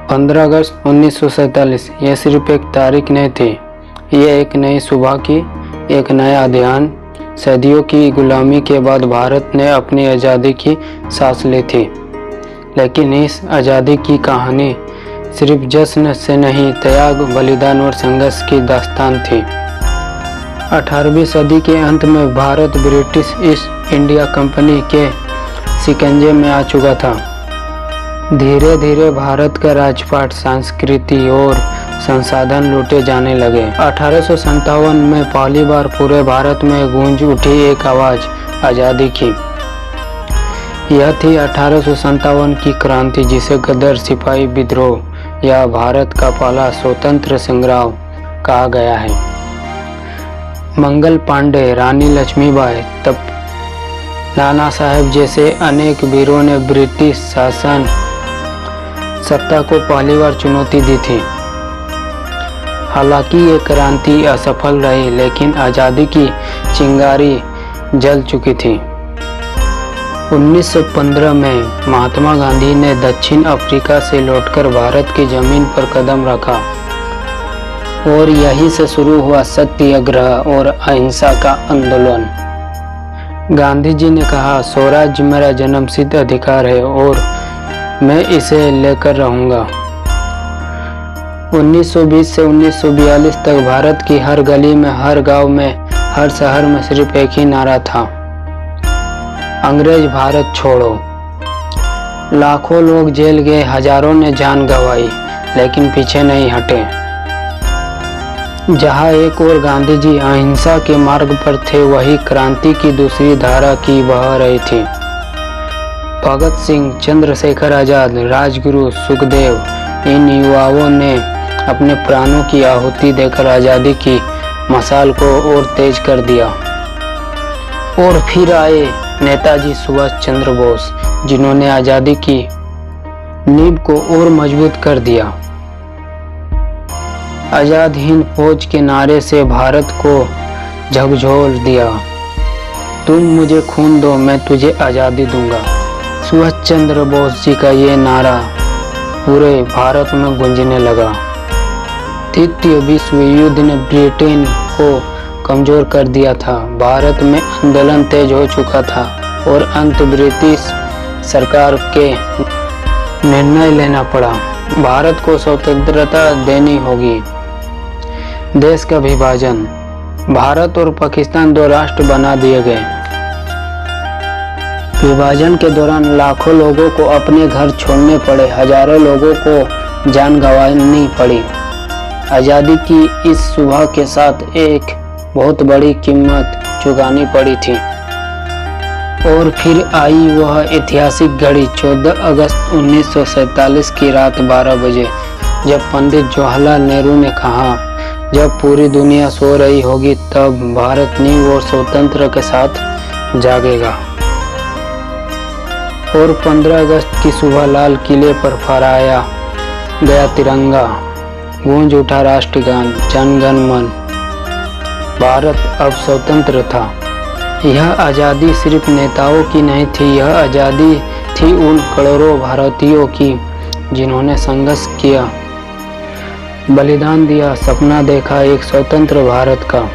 15 अगस्त 1947 यह सिर्फ एक तारीख नहीं थी, यह एक नई सुबह की एक नया अध्ययन। सदियों की गुलामी के बाद भारत ने अपनी आज़ादी की सांस ली थी, लेकिन इस आज़ादी की कहानी सिर्फ जश्न से नहीं, त्याग, बलिदान और संघर्ष की दास्तान थी। 18वीं सदी के अंत में Bharat British east India company के शिकंजे में आ चुका था। धीरे धीरे भारत का राजपाट, संस्कृति और संसाधन लूटे जाने लगे। 1857 में पहली बार पूरे भारत में गूंज उठी एक आवाज़, आज़ादी की। यह थी 1857 की क्रांति, जिसे गदर सिपाही विद्रोह या भारत का पहला स्वतंत्र संग्राम कहा गया है। मंगल पांडे, रानी लक्ष्मीबाई, तब नाना साहेब जैसे अनेक वीरों ने ब्रिटिश शासन सत्ता को पहली बार चुनौती दी थी। हालांकि ये क्रांति असफल रही, लेकिन आज़ादी की चिंगारी जल चुकी थी। 1915 में महात्मा गांधी ने दक्षिण अफ्रीका से लौटकर भारत की जमीन पर कदम रखा और यहीं से शुरू हुआ सत्याग्रह और अहिंसा का आंदोलन। गांधी जी ने कहा, स्वराज्य मेरा जन्मसिद्ध अधिकार है और मैं इसे लेकर रहूंगा। 1920 से 1942 तक भारत की हर गली में, हर गांव में, हर शहर में सिर्फ एक ही नारा था, अंग्रेज भारत छोड़ो। लाखों लोग जेल गए, हजारों ने जान गंवाई, लेकिन पीछे नहीं हटे। जहां एक और गांधी जी अहिंसा के मार्ग पर थे, वही क्रांति की दूसरी धारा की बह रही थी। भगत सिंह, चंद्रशेखर आजाद, राजगुरु, सुखदेव, इन युवाओं ने अपने प्राणों की आहुति देकर आज़ादी की मशाल को और तेज कर दिया। और फिर आए नेताजी सुभाष चंद्र बोस, जिन्होंने आज़ादी की नींव को और मजबूत कर दिया। आज़ाद हिंद फौज के नारे से भारत को झकझोर दिया। तुम मुझे खून दो, मैं तुझे आज़ादी दूंगा। सुभाष चंद्र बोस जी का ये नारा पूरे भारत में गूंजने लगा। तृतीय विश्व युद्ध ने ब्रिटेन को कमजोर कर दिया था। भारत में आंदोलन तेज हो चुका था और अंत ब्रिटिश सरकार के निर्णय लेना पड़ा। भारत को स्वतंत्रता देनी होगी। देश का विभाजन, भारत और पाकिस्तान दो राष्ट्र बना दिए गए। विभाजन के दौरान लाखों लोगों को अपने घर छोड़ने पड़े, हजारों लोगों को जान गंवानी पड़ी। आज़ादी की इस सुबह के साथ एक बहुत बड़ी कीमत चुकानी पड़ी थी। और फिर आई वह ऐतिहासिक घड़ी, 14 अगस्त 1947 की रात 12 बजे, जब पंडित जवाहरलाल नेहरू ने कहा, जब पूरी दुनिया सो रही होगी तब भारत नींव और स्वतंत्र के साथ जागेगा। और 15 अगस्त की सुबह लाल किले पर फहराया गया तिरंगा, गूंज उठा राष्ट्रगान, जन गण मन। भारत अब स्वतंत्र था। यह आज़ादी सिर्फ नेताओं की नहीं थी, यह आज़ादी थी उन करोड़ों भारतीयों की जिन्होंने संघर्ष किया, बलिदान दिया, सपना देखा एक स्वतंत्र भारत का।